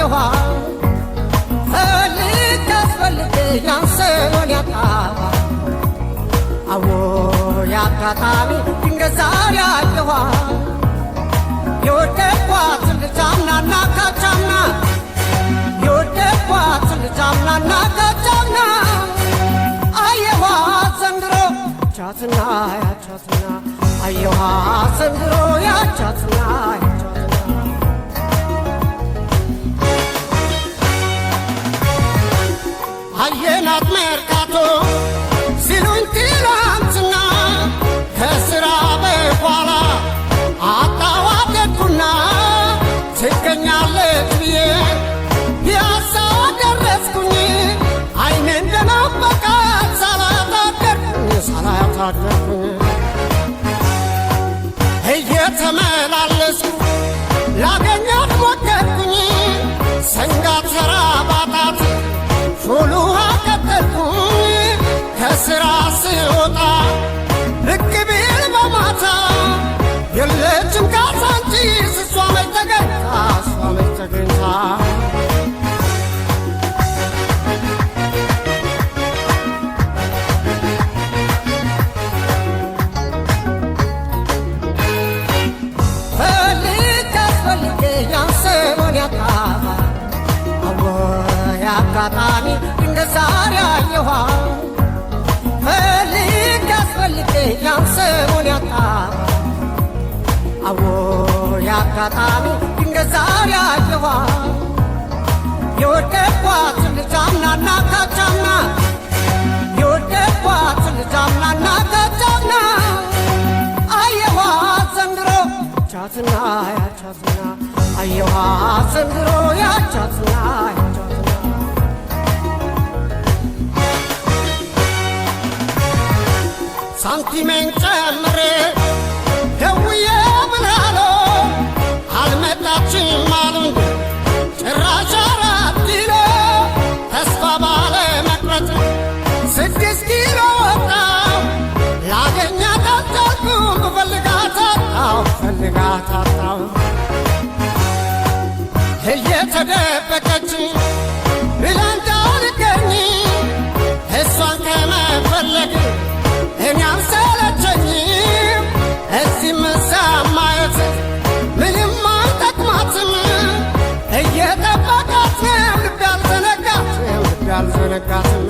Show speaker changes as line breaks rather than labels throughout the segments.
ያየኋ ፈልጌ ያንሰውን ያጣኋ አዎ ያጋጣሚ ድንገት ዛሬ ያየኋ የወደድኳት ልጅ አምናና ካቻምና የወደድኳት ልጅ አምናና ካቻምና አየኋ ዘንድሮ ያቻትና ያቻትና አየኋ ዘንድሮ ያቻትና አየናት መርካቶ ሲሉኝ ትላንትና ከስራ በኋላ አጣዋደድኩና ትገኛለች ብዬ ፒያሳ ደረስኩኝ አይኔ እንደናፈቃት ሳላያታደርኩኝ እየተመላለስኩ ላገኛት ሞከርኩኝ ሰንጋ ተራ ባጣት ፉል ውሃ ቀጠልኩኝ ከስራ ስወጣ ብቅ ቢል በማታ የለችም ካዛንቺስ እሷ መች ተገኝታ ፈልጌ ያንሰውን ያጣኋ አዎ ያጋጣሚ ድንገት ዛሬ ያየኋ ፈልጌ ያንሰውን ያጣኋ አዎ ያጋጣሚ ድንገት ዛሬ ያየኋ የወደድኳት ልጅ አምናና ካቻምና የወደድኳት ልጅ አምናና ካቻምና አየኋ ዘንድሮ ያቻትና ያቻትና አየኋ ዘንድሮ ያቻትና ሳንቲሜን ጨምሬ ደውዬ ብላሎ አልመጣችም አሉኝ ጭራሽ 4 ኪሎ ተስፋ ባለ መቅረት 6 ኪሎ ወጣው ላገኛት አልቻልኩም ብፈልጋት አጣሁ እየተደበቀች ብላ እንዳልገኝ እሷን ከመፈለግ እኔ አልሰለቸኝም እዚህም እዛም ማየት ምንም አይጠቅማትም እየጠበቃት ነው ልቤ አልዘነጋትም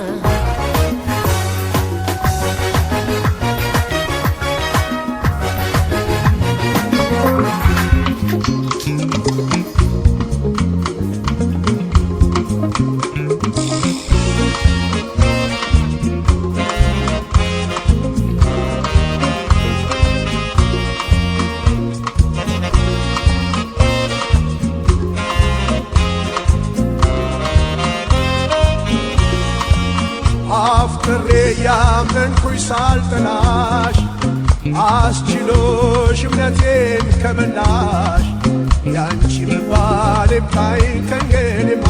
አፍቅሬ ያመንኩሽ ሳልጠላሽ አስችሎሽ እምነቴን ከበላሽ ያንቺ መባል ይብቃኝ ከእንግዲህማ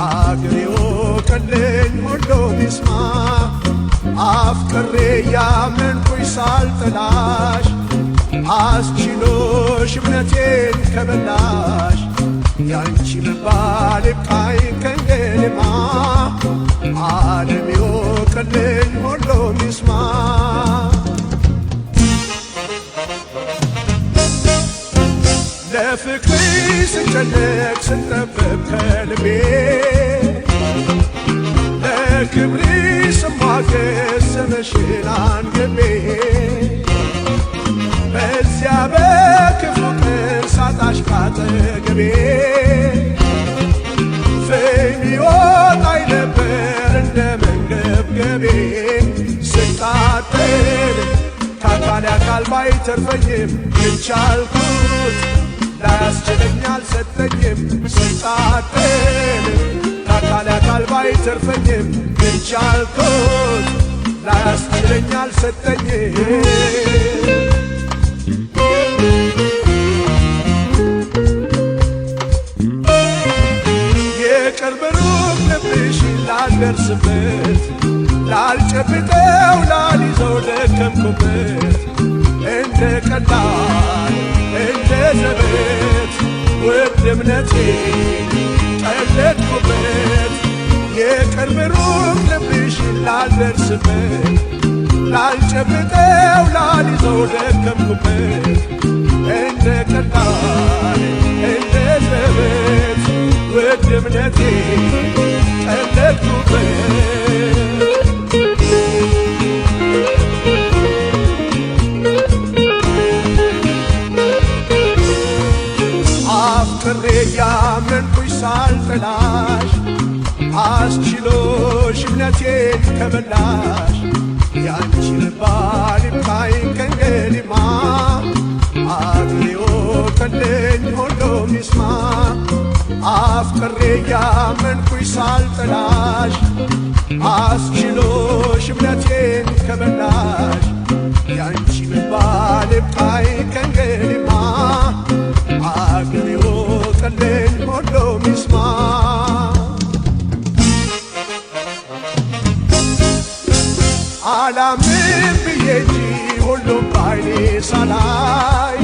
አገሬ ወቀልኝ ሁሉም ይስማ አፍቅሬ ያመንኩሽ ሳልጠላሽ አስችሎሽ እምነቴን ከበላሽ ያንቺ መባል ይብቃኝ ከእንግዲህማ ዓለም ይወቅልኝ ሁሉም ይስማ ለፍቅርሽ ስጨነቅ ስጠበብ ከልቤ ለክብርሽ ስሟገስ ስምሽን አንግቤ በዚያ በክፉ ቀን ሳጣሽ ካጠገቤ ፍም ይወጣኝ ነበር እንደ መንገብገቤ ስቃጠል ከአካል አካል ባይተርፈኝም የቻልኩት ላያስችለኝ አልሰጠኝም ስቃጠል ከአካል አካል ባይተርፈኝም የቻልኩት ላያስችለኝ አልሰጠኝም የቅርብ ሩቅ ልብሽን ላልደርስበት ላልጨብጠው ላልይዘው ደከምኩበት እንደ ቀላል እንደ ዘበት ውድ እምነቴ ቀለድኩበት የቅርብ ሩቅ ልብሽን ላልደርስበት ላልጨብጠው ላልይዘው ደከምኩበት እንደ ቀላል እንደ ዘበት ውድ እምነቴ ቀለድኩበት አፍቅሬ ያመንኩሽ ሳልጠላሽ አስችሎሽ እምነቴን ከበላሽ ያንቺ ልባል ይብቃኝ ከእንግዲህማ አግሌዎ ከለኝ ሁሉም ይስማ አፍቅሬ ያመንኩሽ ሳልጠላሽ አስችሎሽ እምነቴን ከበላሽ ያንቺ ልባል ይብቃኝ ከእንግዲህማ አግሌዎ ከለኝ ሁሉም ይስማ አላምን ብዬ እንጂ ሁሉም ባይኔ ሳላይ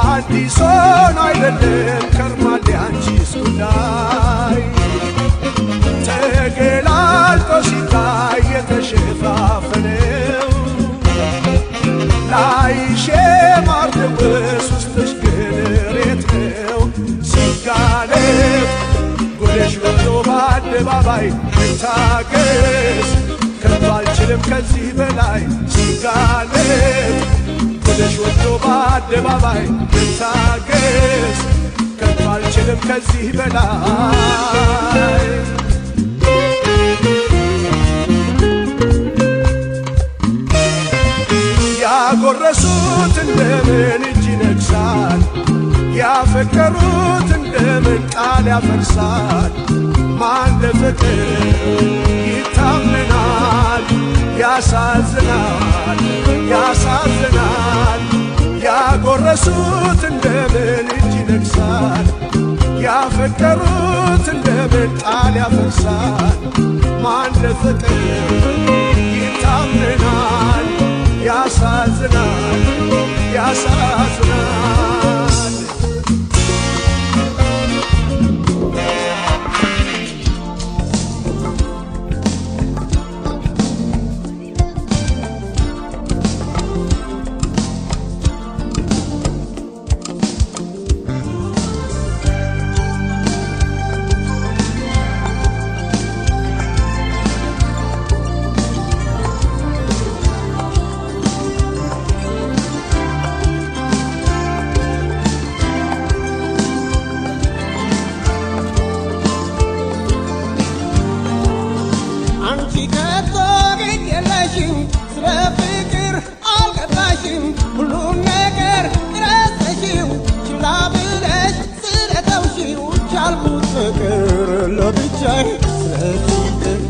አዲስ ሆኖ አይደለም ከርማል ያንቺስ ጉዳይ ተገላልጦ ሲታይ የተሸፋፈነው ላይሽ ማርደውስ ውስጥሽ ግን ሬት ነው ሲጋለብ ጉድሽ ወጥቶ በአደባባይ ልታገስ ከቶ አልችልም ከዚህ በላይ ሲጋለብ ጉድሽ ወጥቶ በአደባባይ ልታገስ ከቶ አልችልም ከዚህ በላይ ያጎረሱት እንደምን እጅ ይነግሳል ያፈቀሩት እንደምን ቃል ያፈርሳል ማን ለፍቅር ይታመናል ያሳዝናል ያሳዝናል ያጎረሱት እንደምን እጅ ይነግሳል ያፈቀሩት እንደምን ቃል ያፈርሳል ማን ለፍቅር ይታመናል ያሳዝናል ያሳዝናል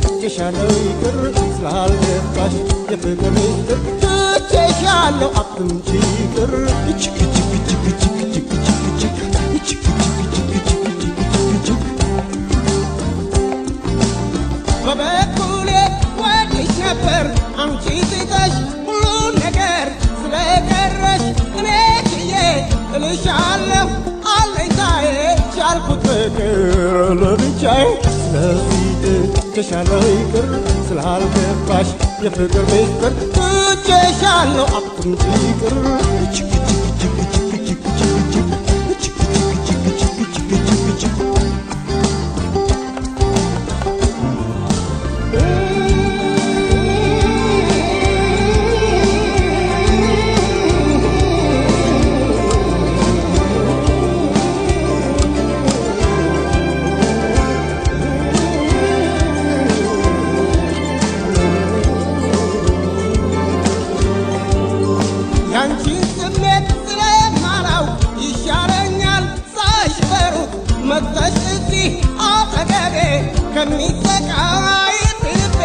ትቼሻለሁ ይቅር ስላልገባሽ የፍቅር ምስጢር ትቼሻለሁ አትምጪ ይቅር በበኩሌ ወድሽ ነበር አንቺ ትተሽ ሁሉን ነገር ስለቀረሽ እኔ ችዬ እልሻለሁ አለኝታዬ ቻልኩት ፍቅር ለብቻዬ ስለዚህ ትቼሻለሁ ይቅር ስላልገባሽ የፍቅር ምስጢር ትቼሻለሁ አትምጪ ይቅር ከሚሰቃይ ልቤ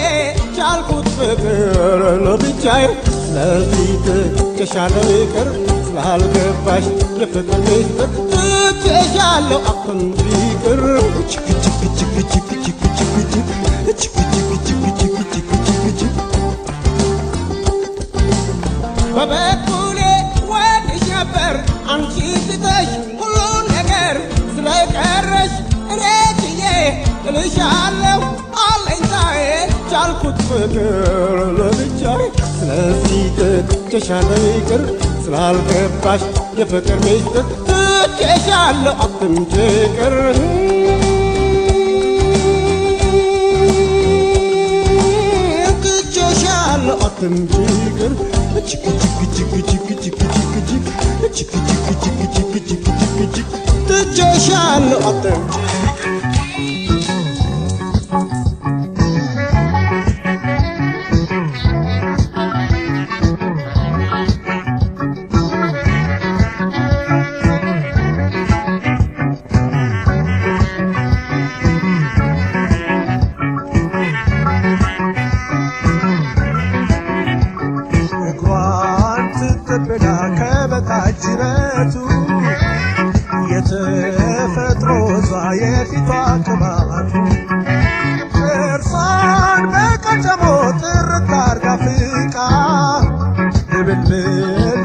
ቻልኩት ፍቅር ለብቻዬ ስለዚህ ትቼሻለሁ ይቅር ስላልገባሽ የፍቅር ምስጢር ትቼሻለሁ አትምጪ ይቅር በበኩሌ ወድሽ ነበር አንቺ ትተሽ ሁሉ ቻልኩት ፍቅር ለብቻዬ ስለዚህ ትቼሻለሁ ይቅር ስላልገባሽ የፍቅር ሚስጥር ትቼሻለሁ አትምጪ ይቅር ትቼሻለሁ አትምጪ ይቅር ችክ ችክ ችክ ችክ ችክ ችክ ችክ ችክ ችክ ችክ ችክ ችክ ችክ ትቼሻለሁ አትምጪ
ከበታችነቱ የተፈጥሮ የፊቷ ቅባቱ እርሷን በቀጨሞ ጥርት አርጋ ፍቃ ድብልብል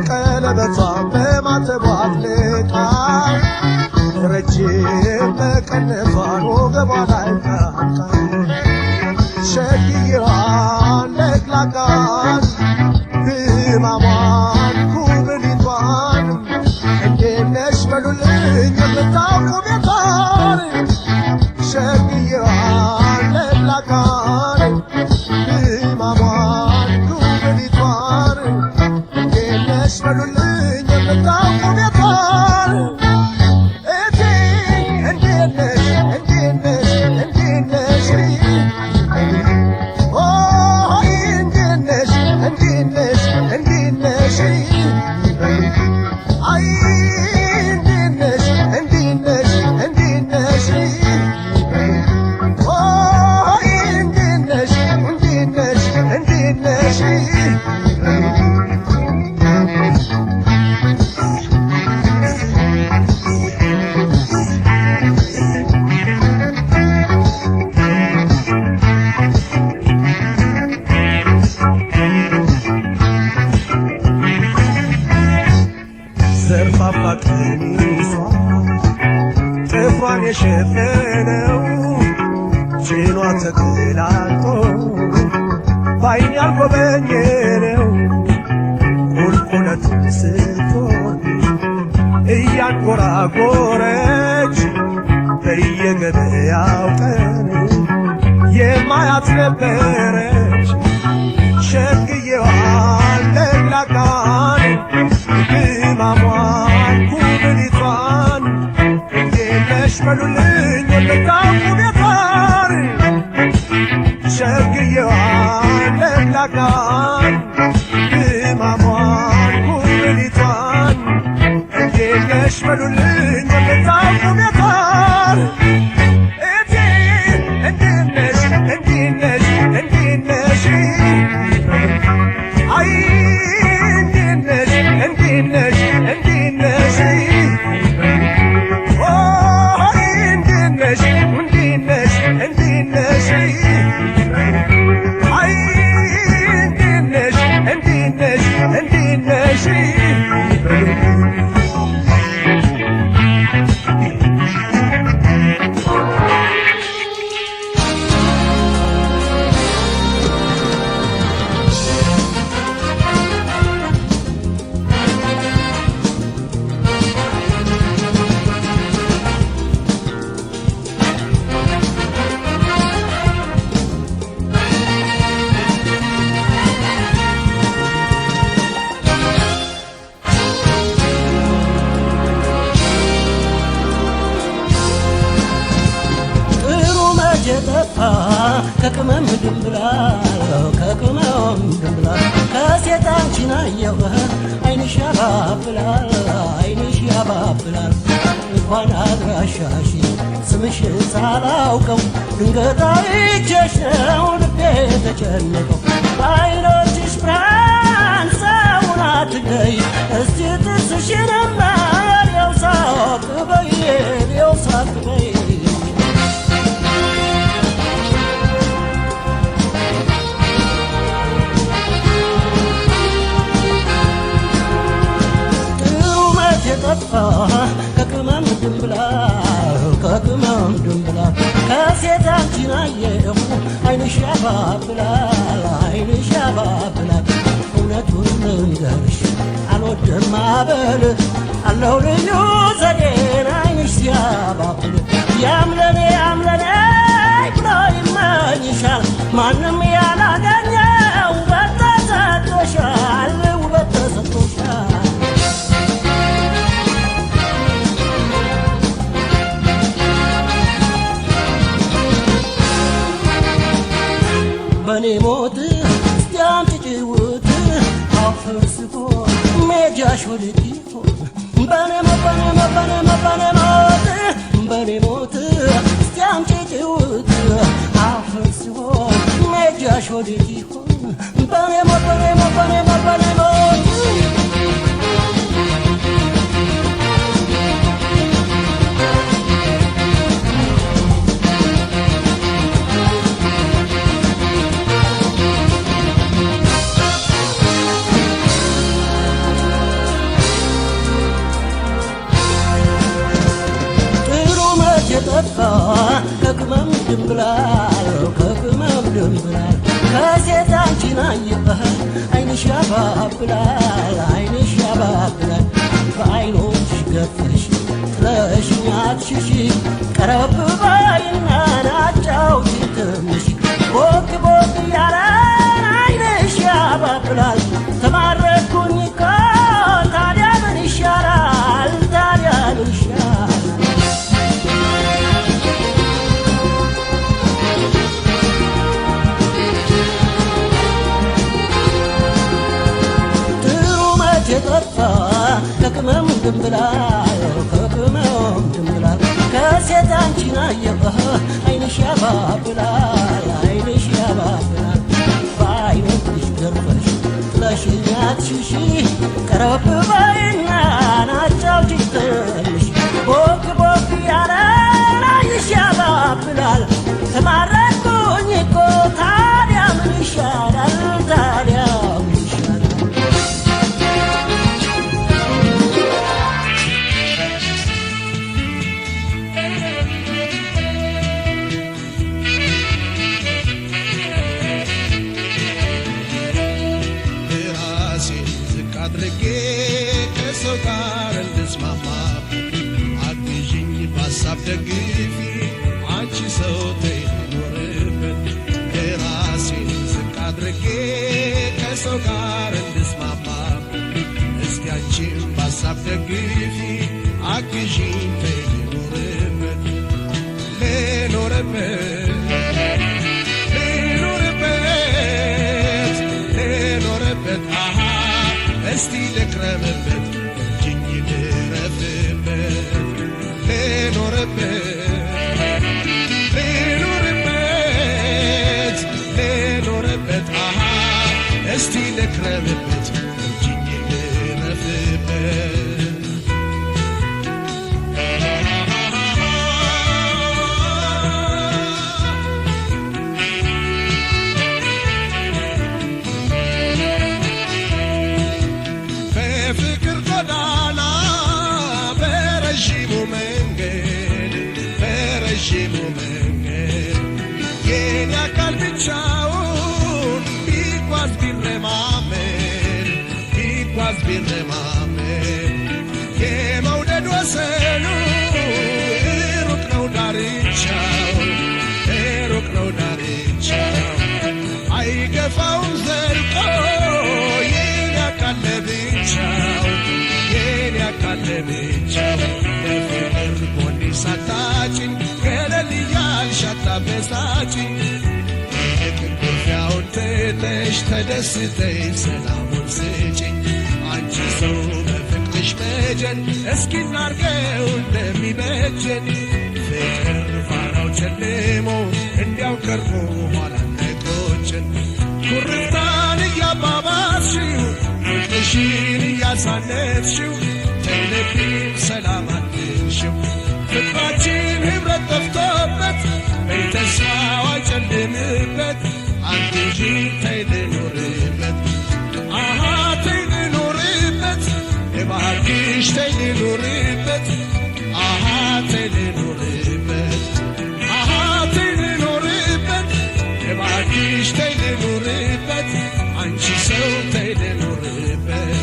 ቀለበቷን በማተቧ አጥልቃ ረጅም መቀነቷን ወገቧ ላይ ቃቃ ሸግዬዋን ለግላጋን ህማሟን ኩብሊቷን እንዴት ነሽ በሉልኝ የምታውቁ ቤቷን ሸግዬዋን ለግላጋን ህማሟን ኩብሊቷን እንዴት ነሽ በሉልኝ የምታውቁ ቤቷን እቴ እንዴት ነሽ እንዴት ነሽ እንዴት ነሽ ዘርፋፋ ቀሚሷ ጥፍሯን የሸፈነው ጭኗ ተገላልጦ ባይን ያልጎበኘነው ቁልቁለቱን ስትወርድ እያንጎራጎረች በየገበያው ቀን የማያት ነበረች ሸግዬዋን ለግላጋን ህማሟን ኩብሊቷን እንዴት ነሽ በሉልኝ የምታውቁ ቤቷን ሸግዬዋን ለግላጋን ህማሟን ኩብሊቷን እንዴት ነሽ በሉልኝ የምታውቁ ቤቷን እቴ እንዴት ነሽ እንዴት ነሽ እንዴት ነሽ አይ እንዴት ነሽ እንዴት ነሽ እንዴት ነሽ እንዴት ነሽ እንዴት ነሽ እንዴት ነሽ አይ እንዴት ነሽ እንዴት ነሽ እንዴት ነሽ ከቅመም ድንብላል ከቅመም ድንብላል ከሴት አንቺን አየሁ አይንሽ ያባብላል አይንሽ ያባብላል እንኳን አድራሻሽ ስምሽን ሳላውቀው ድንገት አይቼሽ ነው ልቤ ተጨነቀው በዓይኖችሽ ብርሃን ሰውን አትለይ እስቲ ጥርስሽንማ ሌው ሳቅ በይ ሌው ሳቅ በይ ከቅመም ድንብላል ከቅመም ድንብላል ከሴት አንቺን አየሁ አይንሽ
ያባብላል ዓይንሽ ያባብላል እውነቱን ልንገርሽ አልወድም ማበል አለው ልዩ ዘዴን ዓይንሽ ሲያባብል ያምለኔ ያምለኔ ብሎ ይመኝሻል ማንም ያላገኘው ውበት ተሰጥቶሻል ውበት ተሰጥቶሻል በኔ ሞት እስቲ አምጪ ጭውት አፍርስፎ ሜጃሽ ወዴት ይሆን በኔ ሞት በኔ ሞት እስቲ አምጪ ጭውት አፍርስፎ ሜጃሽ ወዴት ይሆን በኔ ሞት የጠፋ ከቅመም ድንብላል ከቅመም ድንብላል ከሴት አንቺን አየህ ዓይንሽ ያባብላል ዓይንሽ ያባብላል በዓይኖች ገፈሽ ጥለሽኝ አትሽሺ ቀረብ በይና አጫውቺኝ ትንሽ ቦግ ቦግ ያለ ዓይንሽ ያባብላል ተማረኩኝ እኮ ታዲያ ምን ይሻላል ታዲያ ምን ይሻላል የጠፋ ከቅመም ድንብላል ከቅመም ድንብላል ከሴት አንቺን አየህ ዓይንሽ ያባብላል ዓይንሽ ያባብላል በዓይኖችሽ ገርፈሽ ጥለሽኝ አትሽሺ ቀረብ በይና አጫውቺኝ ትንሽ ቦግ ቦግ ያለ ዓይንሽ ያባብላል ተማረኩኝ እኮ ታዲያ ምን ይሻላል ታዲያ ምን ይሻላል
አድርጌ ከሰው ጋር እንድስማማ አግዥኝ በሀሳብ ደግፊ አንቺ ሰው ትኖርበት የራሴን ዝቅ አድርጌ ከሰው ጋር እንድስማማ እስኪ አንቺም በሀሳብ ደግፊ አግዥኝ ትኖርበት ልኖርበት እስቲ ልክረምበት እጅኝ ልረፍበት ልኖርበት እስቲ ልክረምበት እጅኝ ልረፍበት በፍቅር ጎዳና በረዥሙ መንገድ የኔ አካል ብቻውን ቢጓዝ ቢረማመድ የመውደድ ወሰኑ ሩቅ ነው ዳርቻው አይገፋውም ዘልቆ የኔ አካል ለብቻው ለፍቅር ጎኔ ሳታጭኝ ገለል እያልሽ አታበሳጭኝ ግርፊያውን ትተሽ ተደስተሽ ሰላሙን ስጭኝ አንቺ ሰው በፍቅርሽ መጀን እስኪ እናርገው እንደሚበጀን ፍቅር ፋናው ጨልሞ እንዲያው ቀርቦ ኋላ ነቆችን ኩርፍታን እያባባስሽው ፍቅርሽን እያሳነፍሽው ተይልብኝ ሰላም አትንሽው ፍቅራችን ኅብረት ጠፍቶበት በተስፋው አይጨልምበት አንቺ እንጂ ተይ ልኑርበት ተይ ልኑርበት እባክሽ ተይ ልኑርበት ተይ ልኑርበት ተይ ልኑርበት እባክሽ ተይ ልኑርበት አንቺ ሰው ተይ ልኑርበት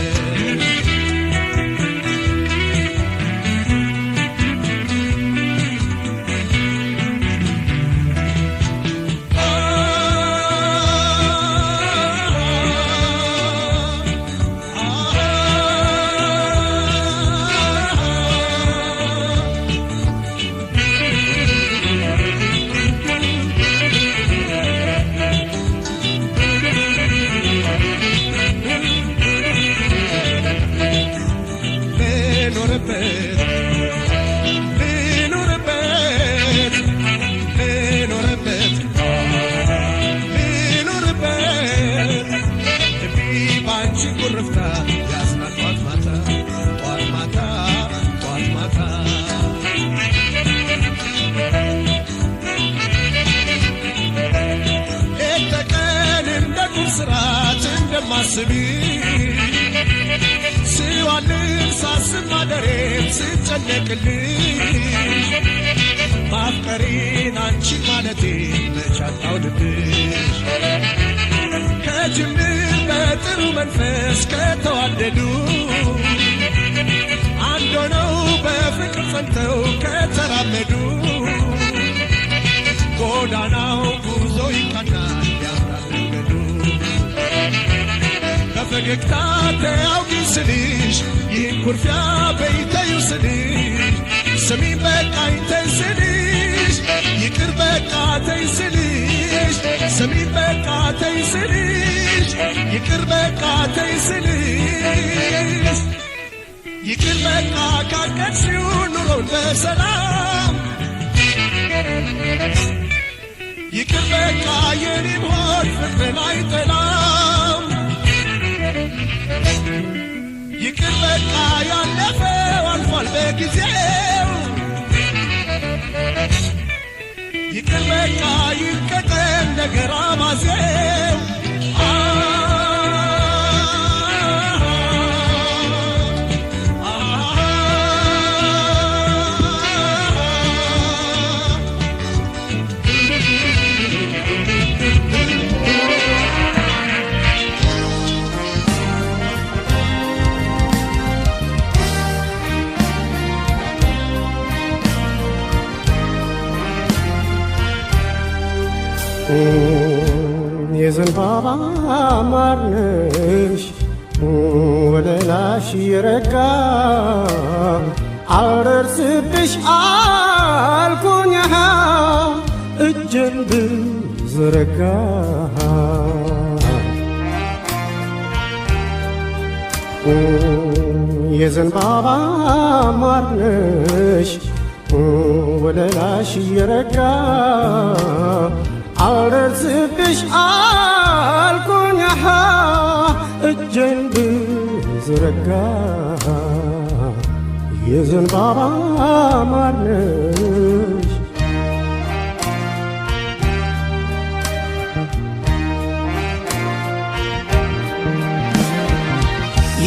ማስቢ ሲዋልን ሳስብ ማደሬም ስጨነቅልሽ ማፍቀሬን አንቺ ማለቴ መቻጣው ልብሽ ከጅምር በጥሩ መንፈስ ከተዋደዱ አንድ ሆነው በፍቅር ጸንተው ከተራመዱ ጎዳናው ጉዞ ይቃናል ያምራል መንገዱ በፈገግታ ተያውጊ ስልሽ ይህን ኩርፊያ በይተዩ ስልሽ ስሚኝ በቃኝ ተይ ስልሽ ይቅር በቃ ተይ ስልሽ ስሚኝ በቃ ተይ ስልሽ ይቅር በቃ ተይ ስልሽ ይቅር በቃ ካቀድሽው ኑሮን በሰላም ይቅር በቃ የኔም ሆድ ፍቅርን አይጠላም ይቅር በቃ ያለፈው አልፏል በጊዜው ይቅር በቃ ይቀጠል ነገር አባዜው
የዘንባባ ማርነሽ ወለላሽ የረጋ አልደርስብሽ አልኩኝ እጄን ብዘረጋ የዘንባባ ማርነሽ ወለላሽ የረጋ አልደርስብሽ አልኩኝ እጄን ብዘረጋ የዘንባባ ማርነሽ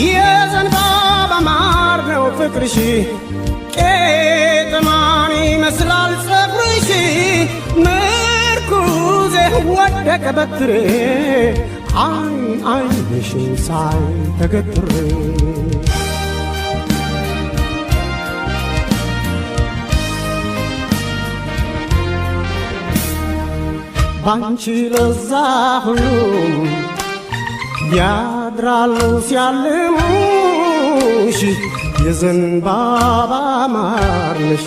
የዘንባባ ማር ነው ፍቅርሽ ቄጥማን ይመስላል ጸጉርሽ ምርኩዜ ወደቀ በትሬ ዓይንሽን ሳይ ተገትሬ ባንቺ ለዛ ሁሉም ያድራሉ ሲያልሙሽ የዘንባባ ማርነሽ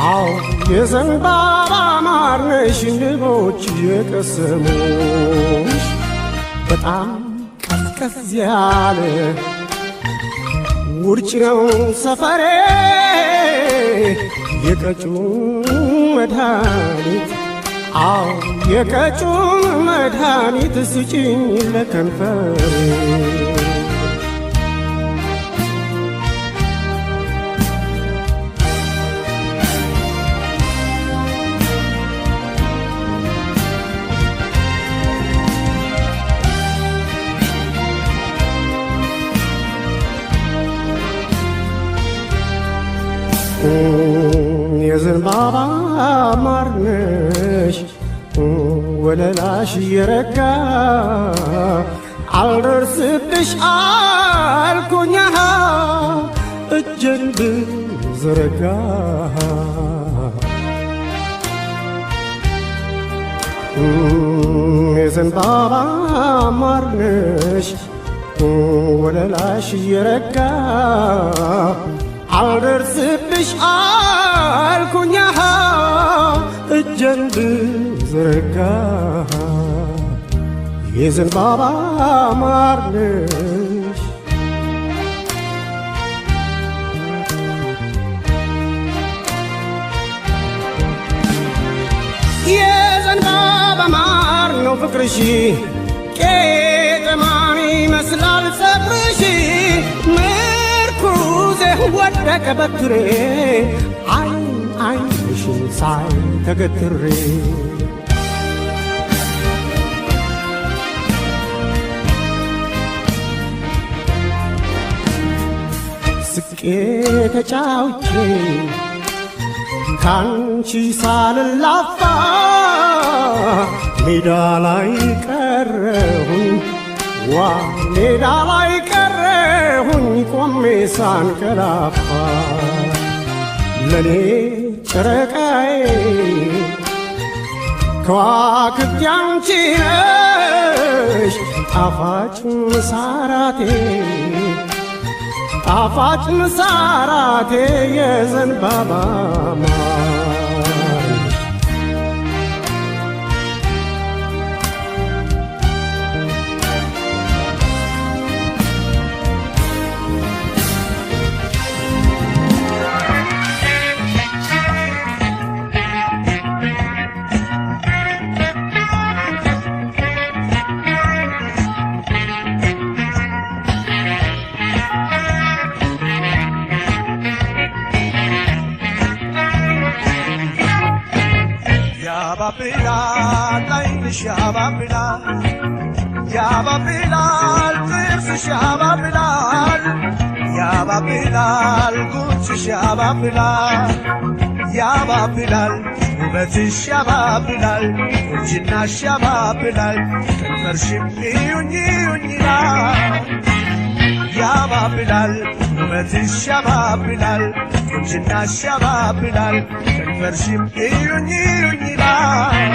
አዎ የዘንባባ ማርነሽ ንቦች የቀሰሙሽ በጣም ቀዝቀዝ ያለ ውርጭ ነው ሰፈሬ የቀጩን መድኃኒት አዎ የቀጩን መድኃኒት ስጪኝ ለከንፈሬ የዘንባባ ማርነሽ ወለላሽ የረጋ አልደርስብሽ አልኩኛ እጄን ብዘረጋ የዘንባባ ማርነሽ ወለላሽ የረጋ አልደርስብሽ አልኩኛ እጄን ብዘረጋ የዘንባባ ማርነሽ የዘንባባ ማር ነው ፍቅርሽ ቄጠማን ይመስላል ፀጉርሽ ምርኩዜ ወደቀ በትሬ አይን አይንሽን ሳይ ተገትሬ ስቄ ተጫውቼ ካንቺ ሳልላፋ ሜዳ ላይ ቀረሁኝ ዋ ሜዳ ላይ ቀረሁኝ ቆሜ ሳንቀላፋ ለኔ ጨረቃዬ ከዋክብት ያንቺ ነሽ ጣፋጭ ምሳራቴ ጣፋጭ ምሳራቴ የዘንባባ ማር
ያባብላል ዓይንሽ ያባብላል ያባብላል ጥርስሽ ያባብላል ያባብላል ጉንጭሽ ያባብላል ያባብላል ውበትሽ ያባብላል ቁንጅናሽ ያባብላል ከንፈርሽም እዩኝ እዩኝ ይላል ያባብላል ውበትሽ ያባብላል ቁንጅናሽ ያባብላል ከንፈርሽም እዩኝ እዩኝ ይላል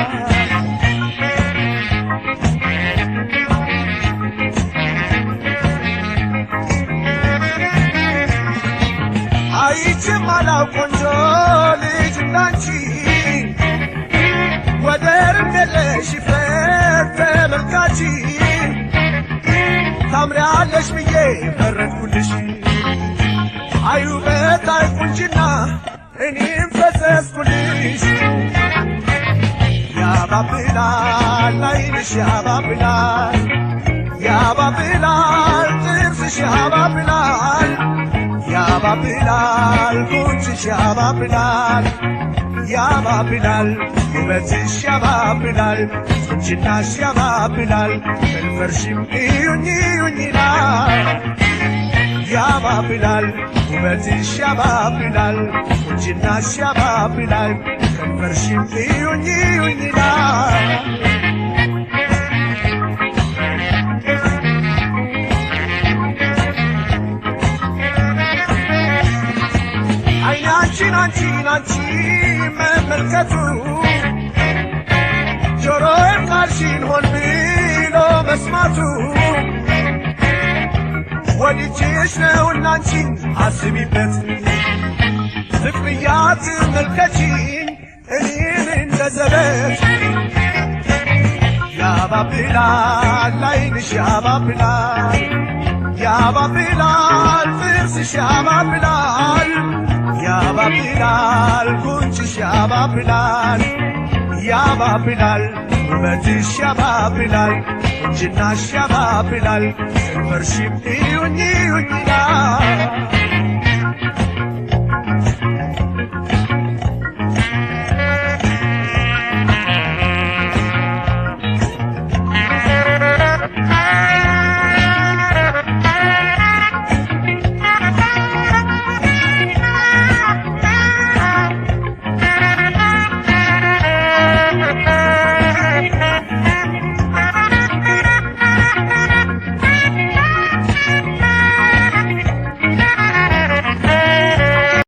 አይቼም አላውቅ ቆንጆ ልጅ እንዳንቺ ወደርም የለሽ ይፍረድ ተመልካች ታምሪያለሽ ብዬ ፈረድኩልሽ አይ ውበት አይ ቁንጅና እኔም ፈሰስኩልሽ ያባብላል ዓይንሽ ያባብላል ያባብላል ጥርስሽ ያባብላል ያባብላል ጉንጭሽ ያባብላል ያባብላል ውበትሽ ያባብላል ቁንጅናሽ ያባብላል ከንፈርሽም እዩኝ እዩኝ ይላል ያባብላል ውበትሽ ያባብላል ቁንጅናሽ ያባብላል ከንፈርሽም እዩኝ እዩኝ ይላል ዓይናችን አንቺን አንቺ መመልከቱ ጆሮዬም ቃልሽን ሆን ብሎ መስማቱ ወድጄሽ ነውና አንቺን አስቢበት ፍቅርያት መልከቺኝ እኔን እንደ ዘበት ያባብላል ዓይንሽ ያባብላል ያባብላል ጥርስሽ ያባብላል ያባብላል ጉንጭሽ ያባብላል ያባብላል ውበትሽ ያባብላል ቁንጅናሽ ያባብላል ከንፈርሽም እዩኝ እዩኝ ይላል